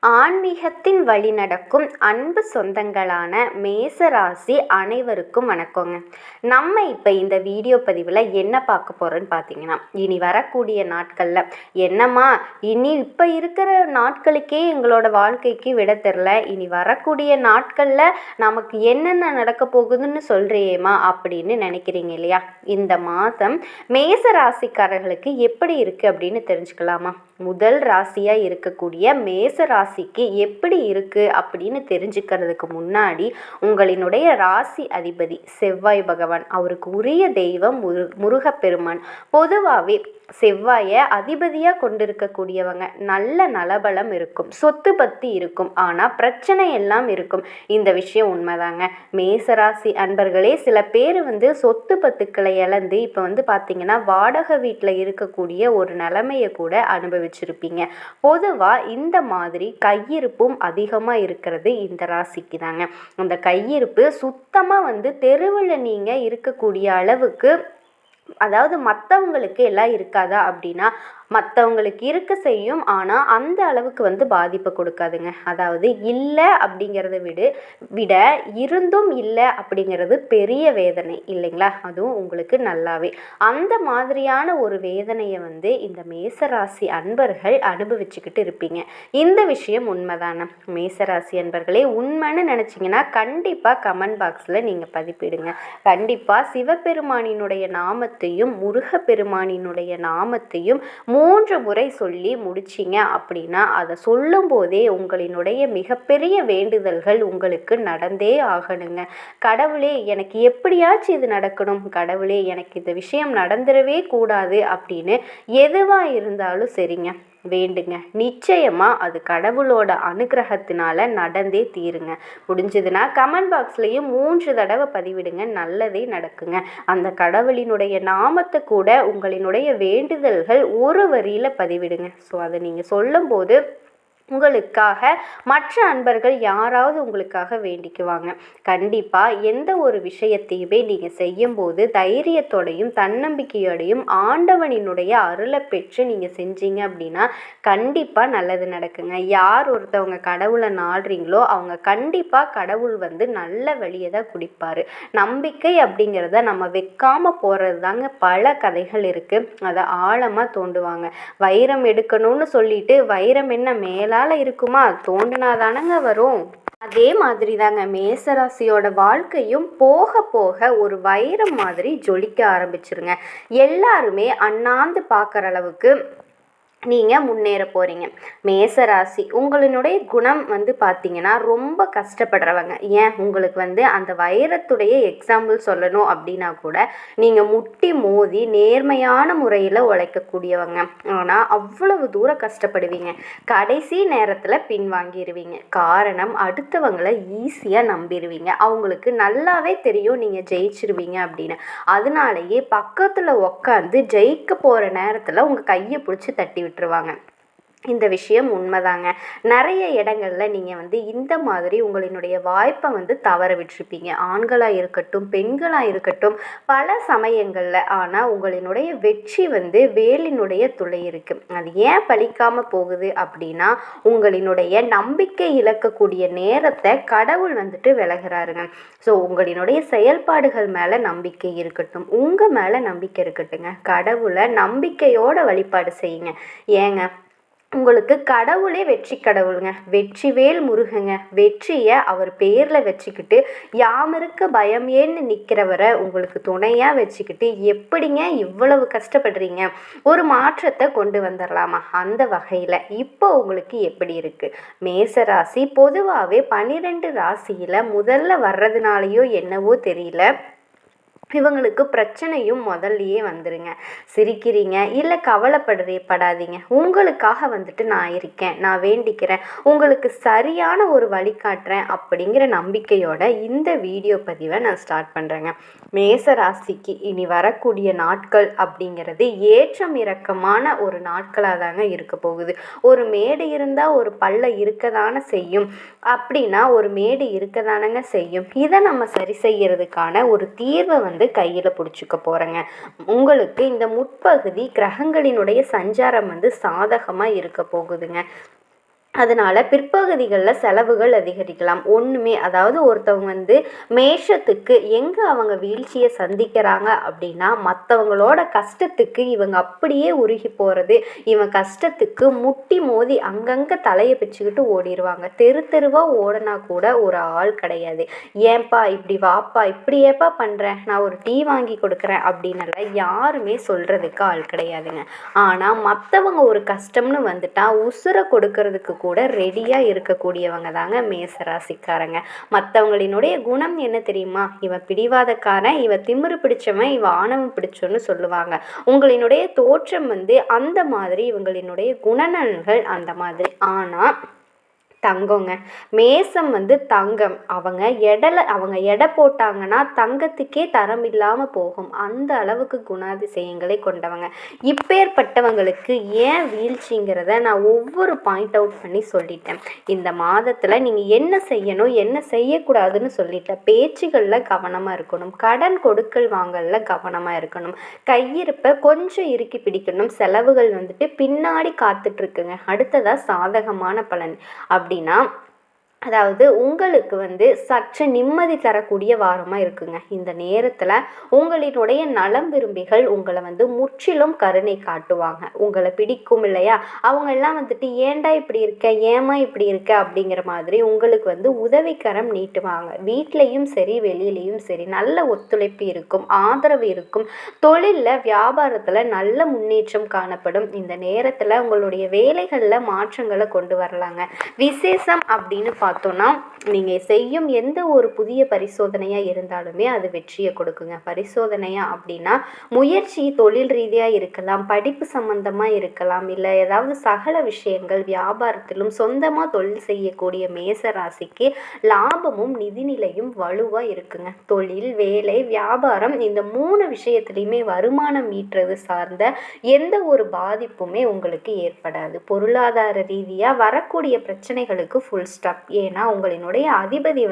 ஆன்மீகத்தின் வழி நடக்கும் அன்பு சொந்தங்களான மேசராசி அனைவருக்கும் வணக்கங்க. நம்ம இப்போ இந்த வீடியோ பதிவில் என்ன பார்க்க போகிறோன்னு பார்த்தீங்கன்னா, இனி வரக்கூடிய நாட்களில் என்னம்மா இனி இப்போ இருக்கிற நாட்களுக்கே எங்களோட வாழ்க்கைக்கு விட தெரில, இனி வரக்கூடிய நாட்களில் நமக்கு என்னென்ன நடக்க போகுதுன்னு சொல்கிறியேம்மா அப்படின்னு நினைக்கிறீங்க இல்லையா? இந்த மாதம் மேசராசிக்காரர்களுக்கு எப்படி இருக்குது அப்படின்னு தெரிஞ்சுக்கலாமா? முதல் ராசியாக இருக்கக்கூடிய மேச ராசிக்கு எப்படி இருக்குது அப்படின்னு தெரிஞ்சுக்கிறதுக்கு முன்னாடி உங்களினுடைய ராசி அதிபதி செவ்வாய் பகவான், அவருக்கு உரிய தெய்வம் முருகப்பெருமான். பொதுவாகவே செவ்வாயை அதிபதியாக கொண்டிருக்கக்கூடியவங்க நல்ல நலபலம் இருக்கும், சொத்து பத்தி இருக்கும், ஆனால் பிரச்சனை எல்லாம் இருக்கும். இந்த விஷயம் உண்மைதாங்க. மேசராசி அன்பர்களே, சில பேர் சொத்து பத்துக்களை இழந்து இப்போ பார்த்தீங்கன்னா வாடகை வீட்டில் இருக்கக்கூடிய ஒரு நிலைமையை கூட அனுபவிச்சிருப்பீங்க. பொதுவாக இந்த மாதிரி கையிருப்பும் அதிகமாக இருக்கிறது இந்த ராசிக்கு தாங்க. அந்த கையிருப்பு சுத்தமாக தெருவில் நீங்கள் இருக்கக்கூடிய அளவுக்கு, அதாவது மற்றவங்களுக்கு எல்லாம் இருக்காதா அப்படின்னா மற்றவங்களுக்கு இருக்க செய்யும், ஆனால் அந்த அளவுக்கு பாதிப்பை கொடுக்காதுங்க. அதாவது இல்லை அப்படிங்கிறத விட இருந்தும் இல்லை அப்படிங்கிறது பெரிய வேதனை இல்லைங்களா? அதுவும் உங்களுக்கு நல்லாவே அந்த மாதிரியான ஒரு வேதனையை இந்த மேசராசி அன்பர்கள் அனுபவிச்சுக்கிட்டு இருப்பீங்க. இந்த விஷயம் உண்மைதானே மேசராசி அன்பர்களே? உண்மைன்னு நினச்சிங்கன்னா கண்டிப்பாக கமெண்ட் பாக்ஸில் நீங்கள் பதிப்பிடுங்க. கண்டிப்பாக சிவபெருமானினுடைய நாமத்தையும் முருகப்பெருமானினுடைய நாமத்தையும் 3 முறை சொல்லி முடிச்சிங்க அப்படின்னா அதை சொல்லும் போதே உங்களினுடைய மிகப்பெரிய வேண்டுதல்கள் உங்களுக்கு நடந்தே ஆகணுங்க. கடவுளே எனக்கு எப்படியாச்சும் இது நடக்கணும், கடவுளே எனக்கு இந்த விஷயம் நடந்துடவே கூடாது அப்படின்னு எதுவாக இருந்தாலும் சரிங்க வேண்டுங்க. நிச்சயமாக அது கடவுளோட அனுகிரகத்தினால நடந்தே தீருங்க. முடிஞ்சதுன்னா கமெண்ட் பாக்ஸ்லேயும் 3 தடவை பதிவிடுங்க, நல்லதே நடக்குங்க. அந்த கடவுளினுடைய நாமத்தை கூட உங்களினுடைய வேண்டுதல்கள் ஒரு வரியில் பதிவிடுங்க. ஸோ அதை நீங்கள் சொல்லும்போது உங்களுக்காக மற்ற அன்பர்கள் யாராவது உங்களுக்காக வேண்டிக்குவாங்க. கண்டிப்பாக எந்த ஒரு விஷயத்தையுமே நீங்கள் செய்யும்போது தைரியத்தோடையும் தன்னம்பிக்கையோடையும் ஆண்டவனினுடைய அருளை பெற்று நீங்கள் செஞ்சீங்க அப்படின்னா கண்டிப்பாக நல்லது நடக்குங்க. யார் ஒருத்தவங்க கடவுளை நாடுறீங்களோ அவங்க கண்டிப்பாக கடவுள் நல்ல வழியை தான் குடிப்பார். நம்பிக்கை அப்படிங்கிறத நம்ம வைக்காமல் போகிறது தாங்க. பல கதைகள் இருக்குது, அதை ஆழமாக தோண்டுவாங்க. வைரம் எடுக்கணும்னு சொல்லிட்டு வைரம் என்ன மேலே இருக்குமா, தோண்டினாதானங்க வரும். அதே மாதிரி தாங்க மேசராசியோட வாழ்க்கையும் போக போக ஒரு வைரம் மாதிரி ஜொலிக்க ஆரம்பிச்சிருங்க. எல்லாருமே அண்ணாந்து பார்க்குற அளவுக்கு நீங்கள் முன்னேற போகிறீங்க. மேசராசி உங்களினுடைய குணம் பார்த்தீங்கன்னா ரொம்ப கஷ்டப்படுறவங்க. ஏன் உங்களுக்கு அந்த வைரத்துடைய எக்ஸாம்பிள் சொல்லணும் அப்படின்னா கூட நீங்கள் முட்டி மோதி நேர்மையான முறையில் உழைக்கக்கூடியவங்க. ஆனால் அவ்வளவு தூரம் கஷ்டப்படுவீங்க. கடைசி நேரத்தில் பின்வாங்கிடுவீங்க. காரணம் அடுத்தவங்களை ஈஸியாக நம்பிடுவீங்க. அவங்களுக்கு நல்லாவே தெரியும் நீங்கள் ஜெயிச்சிருவீங்க அப்படின்னு. அதனாலேயே பக்கத்தில் உக்காந்து ஜெயிக்க போகிற நேரத்தில் உங்கள் கையை பிடிச்சி தட்டி விட்டுருவாங்க. இந்த விஷயம் உண்மைதாங்க. நிறைய இடங்களில் நீங்கள் இந்த மாதிரி உங்களினுடைய வாய்ப்பை தவற விட்டுருப்பீங்க. ஆண்களாக இருக்கட்டும் பெண்களாக இருக்கட்டும் பல சமயங்களில். ஆனால் உங்களினுடைய வெற்றி வேலினுடைய துளை இருக்குது. அது ஏன் பலிக்காமல் போகுது அப்படின்னா உங்களினுடைய நம்பிக்கை இழக்கக்கூடிய நேரத்தை கடவுள் விலகிறாருங்க. ஸோ உங்களினுடைய செயல்பாடுகள் மேலே நம்பிக்கை இருக்கட்டும், உங்கள் மேலே நம்பிக்கை இருக்கட்டுங்க. கடவுளை நம்பிக்கையோட வழிபாடு செய்யுங்க. ஏங்க உங்களுக்கு கடவுளே வெற்றி கடவுளுங்க, வெற்றிவேல் முருகங்க. வெற்றியை அவர் பேரில் வச்சுக்கிட்டு யாமிருக்க பயம் ஏன்னு நிற்கிறவரை உங்களுக்கு துணையாக வச்சுக்கிட்டு எப்படிங்க இவ்வளவு கஷ்டப்படுறீங்க? ஒரு மாற்றத்தை கொண்டு வந்துடலாமா? அந்த வகையில் இப்போ உங்களுக்கு எப்படி இருக்குது? மேசராசி பொதுவாகவே 12 ராசியில் முதல்ல வர்றதுனாலையோ என்னவோ தெரியல, இவங்களுக்கு பிரச்சனையும் முதல்லையே வந்துருங்க. சிரிக்கிறீங்க இல்லை கவலைப்படாதீங்க. உங்களுக்காக நான் இருக்கேன், நான் வேண்டிக்கிறேன், உங்களுக்கு சரியான ஒரு வழி காட்டுறேன் அப்படிங்கிற நம்பிக்கையோட இந்த வீடியோ பதிவை நான் ஸ்டார்ட் பண்ணுறேங்க. மேசராசிக்கு இனி வரக்கூடிய நாட்கள் அப்படிங்கிறது ஏற்றம் இறக்கமான ஒரு நாட்களாக தாங்க இருக்க போகுது. ஒரு மேடு இருந்தால் ஒரு பள்ளம் இருக்கதானே செய்யும் அப்படின்னா ஒரு மேடு இருக்கதானங்க செய்யும். இதை நம்ம சரி செய்யறதுக்கான ஒரு தீர்வை கையில் பிடிச்சிக்க போகிறேங்க. உங்களுக்கு இந்த முற்பகுதி கிரகங்களினுடைய சஞ்சாரம் சாதகமாக இருக்க போகுதுங்க. அதனால் பிற்பகுதிகளில் செலவுகள் அதிகரிக்கலாம். ஒன்றுமே அதாவது ஒருத்தவங்க மேஷத்துக்கு எங்கே அவங்க வீழ்ச்சியை சந்திக்கிறாங்க அப்படின்னா, மற்றவங்களோட கஷ்டத்துக்கு இவங்க அப்படியே உருகி போகிறது. இவன் கஷ்டத்துக்கு முட்டி மோதி அங்கங்கே தலையை பிச்சுக்கிட்டு ஓடிடுவாங்க. தெரு தெருவாக ஓடினா கூட ஒரு ஆள் கிடையாது. ஏன்பா இப்படி வாப்பா, இப்படி ஏப்பா பண்ணுறேன், நான் ஒரு டீ வாங்கி கொடுக்குறேன் அப்படின்னலாம் யாருமே சொல்கிறதுக்கு ஆள் கிடையாதுங்க. ஆனால் மற்றவங்க ஒரு கஷ்டம்னு வந்துட்டா உசுரை கொடுக்கறதுக்கு கூட ரெடியாக இருக்கக்கூடியவங்க தாங்க மேசராசிக்காரங்க. மற்றவங்களினுடைய குணம் என்ன தெரியுமா? இவன் பிடிவாதக்காரன், இவன் திமிரு பிடிச்சவன், இவன் ஆணவம் பிடிச்சோன்னு சொல்லுவாங்க. உங்களினுடைய தோற்றம் அந்த மாதிரி, இவங்களினுடைய குணநலன்கள் அந்த மாதிரி. ஆனால் தங்கங்க, மேசம் தங்கம். அவங்க எடை போட்டாங்கன்னா தங்கத்துக்கே தரம் இல்லாமல் போகும். அந்த அளவுக்கு குணாதிசயங்களை கொண்டவங்க. இப்பேற்பட்டவங்களுக்கு ஏன் வீழ்ச்சிங்கிறத நான் ஒவ்வொரு பாயிண்ட் அவுட் பண்ணி சொல்லிட்டேன். இந்த மாதத்தில் நீங்கள் என்ன செய்யணும், என்ன செய்யக்கூடாதுன்னு சொல்லிட்டேன். பேச்சுகளில் கவனமாக இருக்கணும், கடன் கொடுக்கல் வாங்கலில் கவனமாக இருக்கணும், கையிருப்பை கொஞ்சம் இறுக்கி பிடிக்கணும். செலவுகள் பின்னாடி காத்துட்ருக்குங்க. அடுத்ததாக சாதகமான பலன் அப்படின்னா, அதாவது உங்களுக்கு சற்று நிம்மதி தரக்கூடிய வாரமாக இருக்குங்க. இந்த நேரத்தில் உங்களினுடைய நலம் விரும்பிகள் உங்களை முற்றிலும் கருணை காட்டுவாங்க. உங்களை பிடிக்கும் இல்லையா, அவங்கெல்லாம் ஏன்டா இப்படி இருக்க, ஏமா இப்படி இருக்க அப்படிங்கிற மாதிரி உங்களுக்கு உதவிக்கரம் நீட்டுவாங்க. வீட்லேயும் சரி வெளியிலையும் சரி நல்ல ஒத்துழைப்பு இருக்கும், ஆதரவு இருக்கும். தொழிலில் வியாபாரத்தில் நல்ல முன்னேற்றம் காணப்படும். இந்த நேரத்தில் உங்களுடைய வேலைகளில் மாற்றங்களை கொண்டு வரலாங்க. விசேஷம் அப்படின்னு பார்த்தோன்னா, நீங்கள் செய்யும் எந்த ஒரு புதிய பரிசோதனையாக இருந்தாலுமே அது வெற்றியை கொடுக்குங்க. பரிசோதனையாக அப்படின்னா முயற்சி தொழில் ரீதியாக இருக்கலாம், படிப்பு சம்பந்தமாக இருக்கலாம், இல்லை ஏதாவது சகல விஷயங்கள் வியாபாரத்திலும் சொந்தமாக தொழில் செய்யக்கூடிய மேச ராசிக்கு லாபமும் நிதிநிலையும் வலுவாக இருக்குங்க. தொழில், வேலை, வியாபாரம் இந்த 3 விஷயத்துலையுமே வருமானம் ஈட்டுறது சார்ந்த எந்த ஒரு பாதிப்புமே உங்களுக்கு ஏற்படாது. பொருளாதார ரீதியாக வரக்கூடிய பிரச்சனைகளுக்கு ஃபுல் ஸ்டாப். ஏன்னா உங்களினுடைய அதிபதி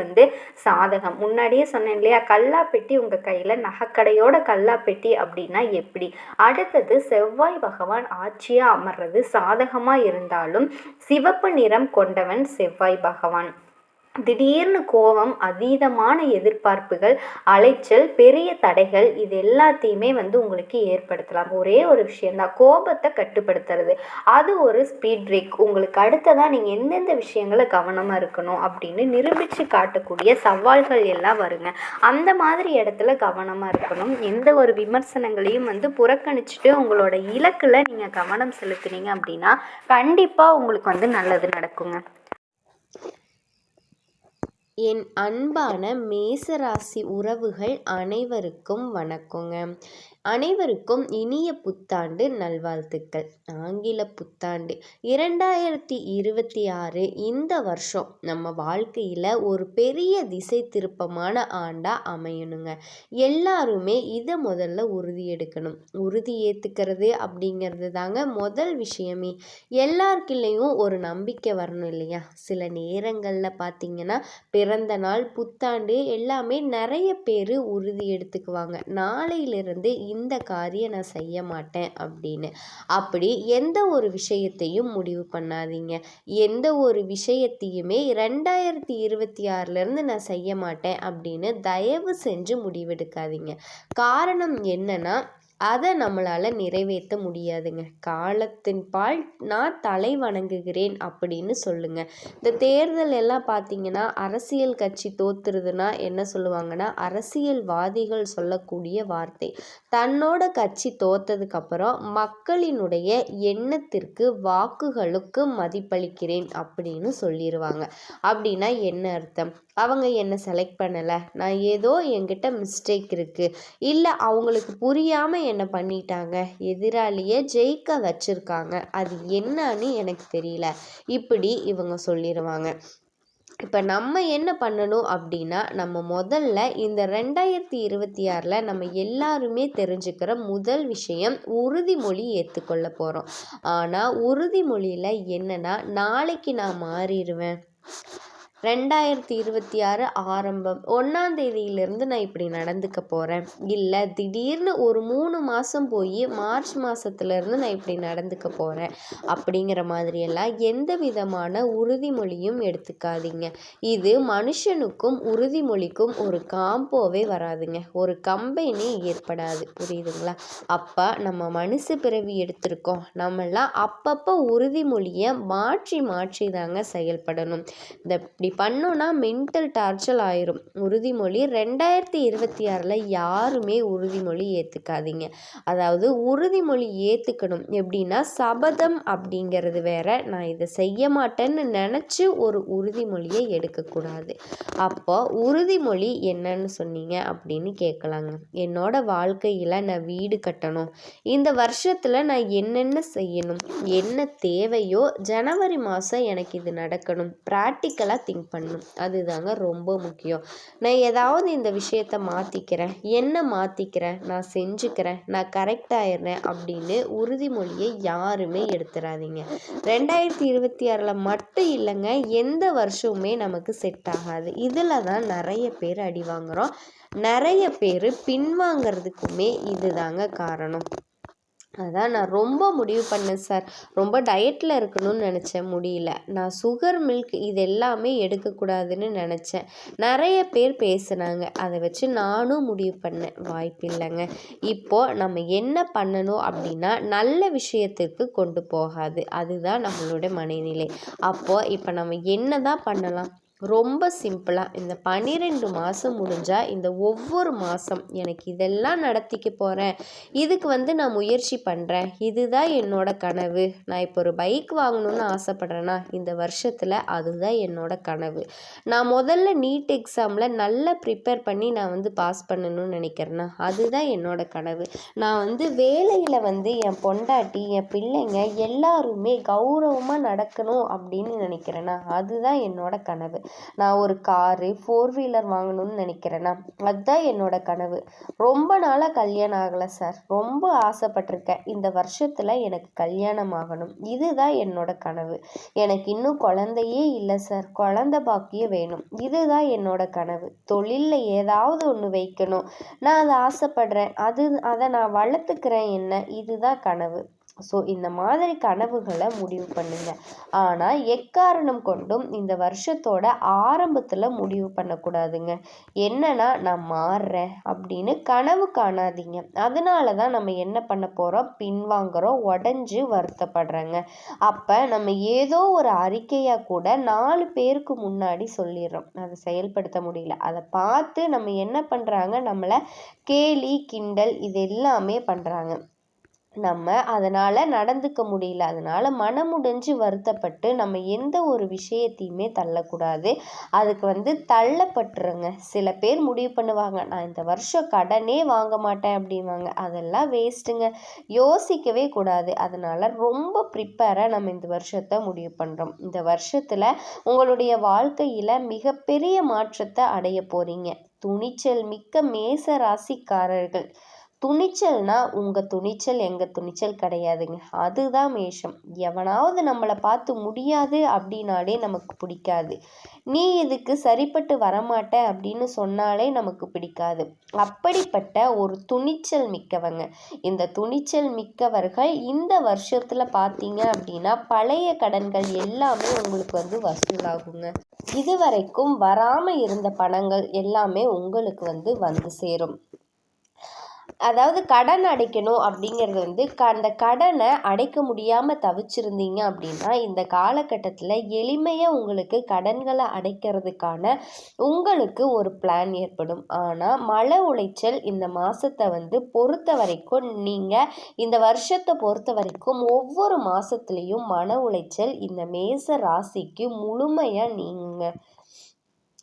சாதகம். முன்னாடியே சொன்னேன் இல்லையா, கல்லாப்பெட்டி உங்கள் கையில், நகைக்கடையோட கல்லாப்பெட்டி அப்படின்னா எப்படி? அடுத்தது செவ்வாய் பகவான் ஆட்சியாக அமர்றது சாதகமாக இருந்தாலும் சிவப்பு நிறம் கொண்டவன் செவ்வாய் பகவான். திடீர்னு கோபம், அதீதமான எதிர்பார்ப்புகள், அலைச்சல், பெரிய தடைகள் இது எல்லாத்தையுமே உங்களுக்கு ஏற்படுத்தலாம். ஒரே ஒரு விஷயந்தான், கோபத்தை கட்டுப்படுத்துறது. அது ஒரு ஸ்பீட் பிரேக். உங்களுக்கு அடுத்ததான் நீங்கள் எந்தெந்த விஷயங்களை கவனமாக இருக்கணும் அப்படின்னு நிரூபித்து காட்டக்கூடிய சவால்கள் எல்லாம் வருங்க. அந்த மாதிரி இடத்துல கவனமாக இருக்கணும். எந்த ஒரு விமர்சனங்களையும் புறக்கணிச்சுட்டு உங்களோட இலக்கில் நீங்கள் கவனம் செலுத்துனீங்க அப்படின்னா கண்டிப்பாக உங்களுக்கு நல்லது நடக்குங்க. என் அன்பான மேசராசி உறவுகள் அனைவருக்கும் வணக்கங்க. அனைவருக்கும் இனிய புத்தாண்டு நல்வாழ்த்துக்கள். ஆங்கில புத்தாண்டு 2026 இந்த வருஷம் நம்ம வாழ்க்கையில் ஒரு பெரிய திசை திருப்பமான ஆண்டாக அமையணுங்க. எல்லாருமே இதை முதல்ல உறுதி எடுக்கணும். உறுதி ஏற்றுக்கிறது அப்படிங்கிறது தாங்க முதல் விஷயமே. எல்லாருக்குள்ளேயும் ஒரு நம்பிக்கை வரணும் இல்லையா? சில நேரங்களில் பார்த்திங்கன்னா பிறந்த நாள், புத்தாண்டு எல்லாமே நிறைய பேர் உறுதி எடுத்துக்குவாங்க. நாளையிலிருந்து இந்த காரியம் நான் செய்ய மாட்டேன் அப்படின்னு. அப்படி எந்த ஒரு விஷயத்தையும் முடிவு பண்ணாதீங்க. எந்த ஒரு விஷயத்தையுமே 2026 நான் செய்ய மாட்டேன் அப்படின்னு தயவு செஞ்சு முடிவெடுக்காதீங்க. காரணம் என்னன்னா, அதை நம்மளால் நிறைவேற்ற முடியாதுங்க. காலத்தின் பால் நான் தலை வணங்குகிறேன் அப்படின்னு சொல்லுங்கள். இந்த தேர்தல் எல்லாம் பார்த்திங்கன்னா அரசியல் கட்சி தோத்துறதுன்னா என்ன சொல்லுவாங்கன்னா, அரசியல்வாதிகள் சொல்லக்கூடிய வார்த்தை, தன்னோட கட்சி தோத்ததுக்கப்புறம் மக்களினுடைய எண்ணத்திற்கு வாக்குகளுக்கு மதிப்பளிக்கிறேன் அப்படின்னு சொல்லிடுவாங்க. அப்படின்னா என்ன அர்த்தம்? அவங்க என்னை செலக்ட் பண்ணலை, நான் ஏதோ என்கிட்ட மிஸ்டேக் இருக்குது, இல்லை அவங்களுக்கு புரியாமல் என்ன பண்ணிட்டாங்க, எதிராளியை ஜெயிக்க வச்சுருக்காங்க, அது என்னன்னு எனக்கு தெரியல, இப்படி இவங்க சொல்லிடுவாங்க. இப்போ நம்ம என்ன பண்ணணும் அப்படின்னா, நம்ம முதல்ல இந்த 2026 நம்ம எல்லாருமே தெரிஞ்சுக்கிற முதல் விஷயம் உறுதிமொழி ஏற்றுக்கொள்ள போகிறோம். ஆனால் உறுதிமொழியில் என்னன்னா, நாளைக்கு நான் மாறிடுவேன், 2026 ஆரம்பம் 1ஆம் தேதியிலிருந்து நான் இப்படி நடந்துக்க போகிறேன், இல்லை திடீர்னு ஒரு 3 மாதம் போய் மார்ச் மாதத்துலேருந்து நான் இப்படி நடந்துக்க போகிறேன் அப்படிங்கிற மாதிரியெல்லாம் எந்த விதமான உறுதிமொழியும் எடுத்துக்காதீங்க. இது மனுஷனுக்கும் உறுதிமொழிக்கும் ஒரு காம்போவே வராதுங்க, ஒரு கம்பெனி ஏற்படாது, புரியுதுங்களா? அப்போ நம்ம மனுஷ பிறவி எடுத்திருக்கோம், நம்மெல்லாம் அப்பப்போ உறுதிமொழியை மாற்றி மாற்றி தாங்க செயல்படணும். இந்த இப்படி பண்ணோன்னா மென்டல் டார்ச்சர் ஆயிரும். உறுதிமொழி 2026 யாருமே உறுதிமொழி ஏற்றுக்காதீங்க. அதாவது உறுதிமொழி ஏற்றுக்கணும் எப்படின்னா, சபதம் அப்படிங்கிறது வேற, நான் இதை செய்ய மாட்டேன்னு நினச்சி ஒரு உறுதிமொழியை எடுக்கக்கூடாது. அப்போ உறுதிமொழி என்னன்னு சொன்னீங்க அப்படின்னு கேட்கலாங்க. என்னோட வாழ்க்கையில் நான் வீடு கட்டணும், இந்த வருஷத்தில் நான் என்னென்ன செய்யணும், என்ன தேவையோ ஜனவரி மாதம் எனக்கு இது நடக்கணும், ப்ராக்டிக்கலாக திங்க் பண்ணணும். அதுதாங்க ரொம்ப முக்கியம். நான் ஏதாவது இந்த விஷயத்தை மாற்றிக்கிறேன், என்ன மாற்றிக்கிறேன், நான் செஞ்சுக்கிறேன், நான் கரெக்டாகிடுறேன் அப்படின்னு உறுதிமொழியை யாருமே எடுத்துடாதீங்க. 2026 மட்டும் இல்லைங்க, எந்த வருஷமுமே நமக்கு செட் ஆகாது. இதில் தான் நிறைய பேர் அடி வாங்குகிறோம், நிறைய பேர் பின்வாங்கிறதுக்குமே இதுதாங்க காரணம். அதான் நான் ரொம்ப முடிவு பண்ணேன் சார், ரொம்ப டயட்டில் இருக்கணும்னு நினச்சேன், முடியல. நான் சுகர் மில்க் இது எல்லாமே எடுக்கக்கூடாதுன்னு நினச்சேன், நிறைய பேர் பேசுனாங்க, அதை வச்சு நானும் முடிவு பண்ணேன், வாய்ப்பில்லைங்க. இப்போது நம்ம என்ன பண்ணணும் அப்படின்னா, நல்ல விஷயத்துக்கு கொண்டு போகாது, அதுதான் நம்மளோட மனநிலை. அப்போது இப்போ நம்ம என்ன தான் பண்ணலாம்? ரொம்ப சிம்பிளாக இந்த 12 மாதம் முடிஞ்சால் இந்த ஒவ்வொரு மாதம் எனக்கு இதெல்லாம் நடத்திக்க போகிறேன், இதுக்கு நான் முயற்சி பண்ணுறேன், இதுதான் என்னோட கனவு. நான் இப்போ ஒரு பைக் வாங்கணும்னு ஆசைப்பட்றேன்னா இந்த வருஷத்தில் அதுதான் என்னோட கனவு. நான் முதல்ல நீட் எக்ஸாமில் நல்லா ப்ரிப்பேர் பண்ணி நான் பாஸ் பண்ணணும்னு நினைக்கிறேன்னா அதுதான் என்னோட கனவு. நான் வேலையில் என் பொண்டாட்டி என் பிள்ளைங்க எல்லாருமே கௌரவமாக நடக்கணும் அப்படின்னு நினைக்கிறேன்னா அதுதான் என்னோட கனவு. நான் ஒரு காரு 4 வீலர் வாங்கணும்னு நினைக்கிறேன்னா அதுதான் என்னோட கனவு. ரொம்ப நாளாக கல்யாணம் ஆகலை சார், ரொம்ப ஆசைப்பட்டிருக்கேன், இந்த வருஷத்தில் எனக்கு கல்யாணம் ஆகணும், இதுதான் என்னோட கனவு. எனக்கு இன்னும் குழந்தையே இல்லை சார், குழந்தை பாக்கியம் வேணும், இதுதான் என்னோட கனவு. தொழிலில் ஏதாவது ஒன்று வைக்கணும், நான் அதை ஆசைப்படுறேன், அதை நான் வளர்த்துக்கிறேன், என்ன இதுதான் கனவு. ஸோ இந்த மாதிரி கனவுகளை முடிவு பண்ணுங்க. ஆனால் எக்காரணம் கொண்டும் இந்த வருஷத்தோட ஆரம்பத்தில் முடிவு பண்ணக்கூடாதுங்க. என்னன்னா நான் மாறுறேன் அப்படின்னு கனவு காணாதீங்க. அதனால தான் நம்ம என்ன பண்ண போகிறோம், பின்வாங்குறோம், உடஞ்சி வருத்தப்படுறோங்க. அப்போ நம்ம ஏதோ ஒரு அறிக்கையாக கூட 4 பேருக்கு முன்னாடி சொல்லிடுறோம், அதை செயல்படுத்த முடியல. அதை பார்த்து நம்ம என்ன பண்ணுறாங்க, நம்மளை கேலி கிண்டல் இது எல்லாமே பண்ணுறாங்க. நம்ம அதனால் நடந்துக்க முடியல, அதனால் மனமுடைஞ்சு வருத்தப்பட்டு நம்ம எந்த ஒரு விஷயத்தையுமே தள்ளக்கூடாது. அதுக்கு தள்ளப்பட்டுருங்க. சில பேர் முடிவு பண்ணுவாங்க, நான் இந்த வருஷம் கடனே வாங்க மாட்டேன் அப்படின்வாங்க, அதெல்லாம் வேஸ்ட்டுங்க, யோசிக்கவே கூடாது. அதனால் ரொம்ப ப்ரிப்பேராக நம்ம இந்த வருஷத்தை முடிவு பண்ணுறோம். இந்த வருஷத்தில் உங்களுடைய வாழ்க்கையில் மிகப்பெரிய மாற்றத்தை அடைய போகிறீங்க. துணிச்சல் மிக்க மேச ராசிக்காரர்கள், துணிச்சல்னா உங்கள் துணிச்சல் எங்கள் துணிச்சல் கிடையாதுங்க, அதுதான் மேஷம். எவனாவது நம்மளை பார்த்து முடியாது அப்படின்னாலே நமக்கு பிடிக்காது, நீ இதுக்கு சரிப்பட்டு வரமாட்ட அப்படின்னு சொன்னாலே நமக்கு பிடிக்காது. அப்படிப்பட்ட ஒரு துணிச்சல் மிக்கவங்க. இந்த துணிச்சல் மிக்கவர்கள் இந்த வருஷத்தில் பார்த்தீங்க அப்படின்னா பழைய கடன்கள் எல்லாமே உங்களுக்கு வசூலாகுங்க. இதுவரைக்கும் வராமல் இருந்த பணங்கள் எல்லாமே உங்களுக்கு வந்து சேரும். அதாவது கடன் அடைக்கணும் அப்படிங்கிறது அந்த கடனை அடைக்க முடியாமல் தவிச்சிருந்தீங்க அப்படின்னா இந்த காலகட்டத்தில் எளிமையாக உங்களுக்கு கடன்களை அடைக்கிறதுக்கான உங்களுக்கு ஒரு பிளான் ஏற்படும். ஆனால் மன உளைச்சல் இந்த மாதத்தை பொறுத்த வரைக்கும், நீங்கள் இந்த வருஷத்தை பொறுத்த வரைக்கும் ஒவ்வொரு மாதத்துலேயும் மன உளைச்சல் இந்த மேச ராசிக்கு முழுமையாக நீங்க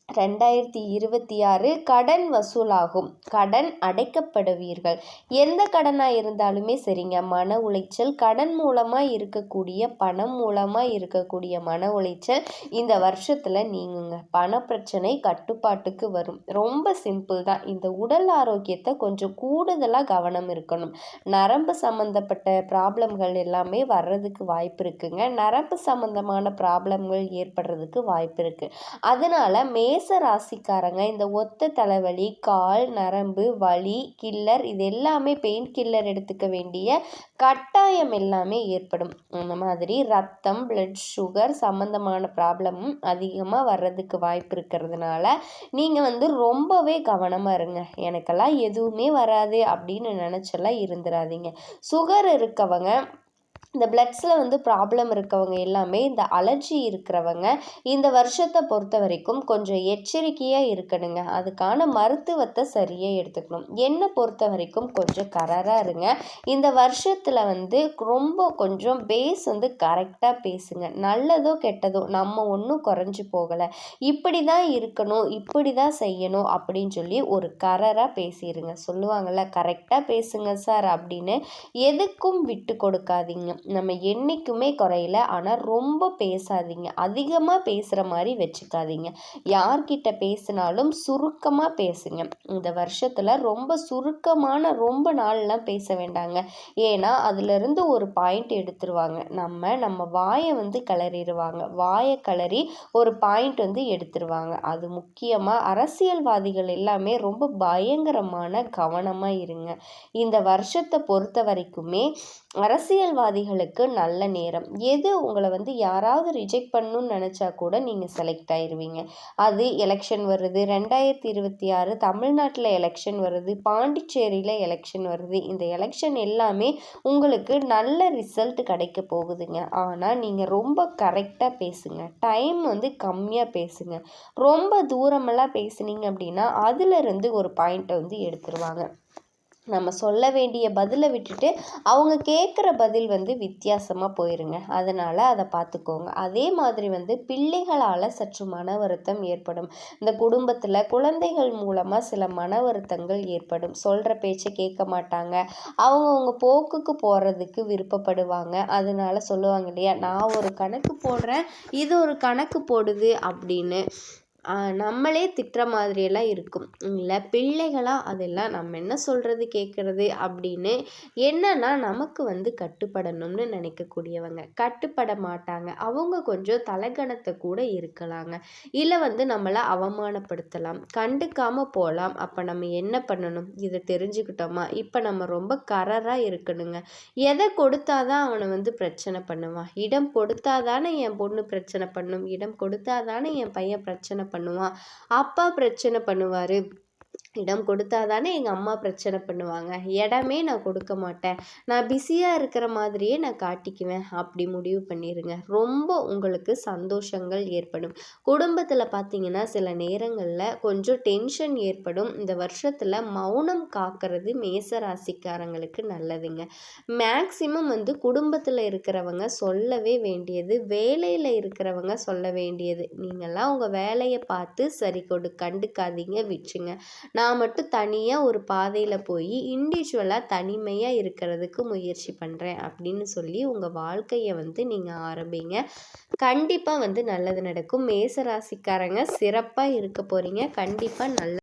2026 கடன் வசூலாகும், கடன் அடைக்கப்படுவீர்கள். எந்த கடனாக இருந்தாலுமே சரிங்க, மன உளைச்சல், கடன் மூலமாக இருக்கக்கூடிய பணம் மூலமாக இருக்கக்கூடிய மன உளைச்சல் இந்த வருஷத்தில் நீங்குங்க. பண பிரச்சனை கட்டுப்பாட்டுக்கு வரும். ரொம்ப சிம்பிள் தான். இந்த உடல் ஆரோக்கியத்தை கொஞ்சம் கூடுதலாக கவனம் இருக்கணும். நரம்பு சம்மந்தப்பட்ட ப்ராப்ளம்கள் எல்லாமே வர்றதுக்கு வாய்ப்பு இருக்குங்க. நரம்பு சம்மந்தமான ப்ராப்ளம்கள் ஏற்படுறதுக்கு வாய்ப்பு இருக்குது. அதனால மேச ராசிக்காரங்க இந்த ஒத்த தலைவலி, கால் நரம்பு வலி, கில்லர், இது எல்லாமே பெயின் கில்லர் எடுத்துக்க வேண்டிய கட்டாயம் எல்லாமே ஏற்படும். அந்த மாதிரி ரத்தம், பிளட் சுகர் சம்மந்தமான ப்ராப்ளமும் அதிகமாக வர்றதுக்கு வாய்ப்பு இருக்கிறதுனால நீங்கள் ரொம்பவே கவனமாக இருங்க. எனக்கெல்லாம் எதுவுமே வராது அப்படின்னு நினச்செல்லாம் இருந்துடாதீங்க. சுகர் இருக்கவங்க, இந்த பிளட்ஸில் ப்ராப்ளம் இருக்கவங்க எல்லாமே, இந்த அலர்ஜி இருக்கிறவங்க இந்த வருஷத்தை பொறுத்த வரைக்கும் கொஞ்சம் எச்சரிக்கையாக இருக்கணுங்க. அதுக்கான மருத்துவத்தை சரியாக எடுத்துக்கணும். என்னை பொறுத்த வரைக்கும் கொஞ்சம் கராராக இருங்க. இந்த வருஷத்தில் ரொம்ப கொஞ்சம் பேஸ் கரெக்டாக பேசுங்க. நல்லதோ கெட்டதோ நம்ம ஒன்றும் குறைஞ்சி போகலை, இப்படி தான் இருக்கணும், இப்படி தான் செய்யணும் அப்படின்னு சொல்லி ஒரு கராராக பேசிடுங்க. சொல்லுவாங்கள்ல, கரெக்டாக பேசுங்க சார் அப்படின்னு. எதுக்கும் விட்டு கொடுக்காதீங்க. நம்ம என்றைக்குமே குறையில, ஆனால் ரொம்ப பேசாதீங்க. அதிகமாக பேசுகிற மாதிரி வச்சுக்காதீங்க. யார்கிட்ட பேசினாலும் சுருக்கமாக பேசுங்க. இந்த வருஷத்தில் ரொம்ப சுருக்கமான ரொம்ப நாள்லாம் பேச வேண்டாங்க. ஏன்னா அதிலிருந்து ஒரு பாயிண்ட் எடுத்துருவாங்க. நம்ம வாயை கிளறிடுவாங்க. வாயை கிளறி ஒரு பாயிண்ட் எடுத்துருவாங்க. அது முக்கியமாக அரசியல்வாதிகள் எல்லாமே ரொம்ப பயங்கரமான கவனமாக இருங்க. இந்த வருஷத்தை பொறுத்த வரைக்குமே அரசியல்வாதிகளுக்கு நல்ல நேரம். எது உங்களை யாராவது ரிஜெக்ட் பண்ணணும்னு நினச்சா கூட நீங்கள் செலக்ட் ஆயிடுவீங்க. அது எலெக்ஷன் வருது, 2026 தமிழ்நாட்டில் எலெக்ஷன் வருது, பாண்டிச்சேரியில் எலெக்ஷன் வருது. இந்த எலெக்ஷன் எல்லாமே உங்களுக்கு நல்ல ரிசல்ட் கிடைக்க போகுதுங்க. ஆனால் நீங்கள் ரொம்ப கரெக்டாக பேசுங்க. டைம் கம்மியாக பேசுங்க. ரொம்ப தூரமெல்லாம் பேசுனீங்க அப்படின்னா அதிலிருந்து ஒரு பாயிண்ட்டை எடுத்துருவாங்க. நம்ம சொல்ல வேண்டிய பதிலை விட்டுட்டு அவங்க கேட்குற பதில் வித்தியாசமாக போயிருங்க. அதனால் அதை பார்த்துக்கோங்க. அதே மாதிரி பிள்ளைகளால் சற்று மன வருத்தம் ஏற்படும். இந்த குடும்பத்தில் குழந்தைகள் மூலமாக சில மன வருத்தங்கள் ஏற்படும். சொல்கிற பேச்சை கேட்க மாட்டாங்க. அவங்க போக்குக்கு போகிறதுக்கு விருப்பப்படுவாங்க. அதனால சொல்லுவாங்க இல்லையா, நான் ஒரு கணக்கு போடுறேன், இது ஒரு கணக்கு போடுது அப்படின்னு நம்மளே திட்டுற மாதிரியெல்லாம் இருக்கும் இல்லை. பிள்ளைகளாக அதெல்லாம் நம்ம என்ன சொல்கிறது கேட்குறது அப்படின்னு என்னன்னா நமக்கு கட்டுப்படணும்னு நினைக்கக்கூடியவங்க கட்டுப்பட மாட்டாங்க. அவங்க கொஞ்சம் தலைகணத்தை கூட இருக்கலாங்க. இல்லை நம்மளை அவமானப்படுத்தலாம், கண்டுக்காமல் போகலாம். அப்போ நம்ம என்ன பண்ணணும், இதை தெரிஞ்சுக்கிட்டோமா, இப்போ நம்ம ரொம்ப கராராக இருக்கணுங்க. எதை கொடுத்தாதான் அவனை பிரச்சனை பண்ணுவான். இடம் கொடுத்தாதானே என் பொண்ணு பிரச்சனை பண்ணும், இடம் கொடுத்தாதானே என் பையன் பிரச்சனை பண்ணுவான், அப்பா பிரச்சனை பண்ணுவார், இடம் கொடுத்தாதானே எங்கள் அம்மா பிரச்சனை பண்ணுவாங்க, இடமே நான் கொடுக்க மாட்டேன், நான் பிஸியாக இருக்கிற மாதிரியே நான் காட்டிக்குவேன் அப்படி முடிவு பண்ணிடுங்க. ரொம்ப உங்களுக்கு சந்தோஷங்கள் ஏற்படும். குடும்பத்தில் பார்த்தீங்கன்னா சில நேரங்களில் கொஞ்சம் டென்ஷன் ஏற்படும். இந்த வருஷத்தில் மௌனம் காக்கிறது மேச ராசிக்காரங்களுக்கு நல்லதுங்க. மேக்சிமம் குடும்பத்தில் இருக்கிறவங்க சொல்லவே வேண்டியது, வேலையில் இருக்கிறவங்க சொல்ல வேண்டியது, நீங்கள்லாம் உங்கள் வேலையை பார்த்து சரி கண்டுக்காதீங்க, விட்டுருங்க. நான் மட்டும் தனியாக ஒரு பாதையில் போய் இண்டிவிஜுவலாக தனிமையாக இருக்கிறதுக்கு முயற்சி பண்ணுறேன் அப்படின்னு சொல்லி உங்கள் வாழ்க்கையை நீங்கள் ஆரம்பிங்க. கண்டிப்பாக நல்லது நடக்கும். மேச ராசிக்காரங்க சிறப்பாக இருக்க போகிறீங்க. கண்டிப்பாக நல்ல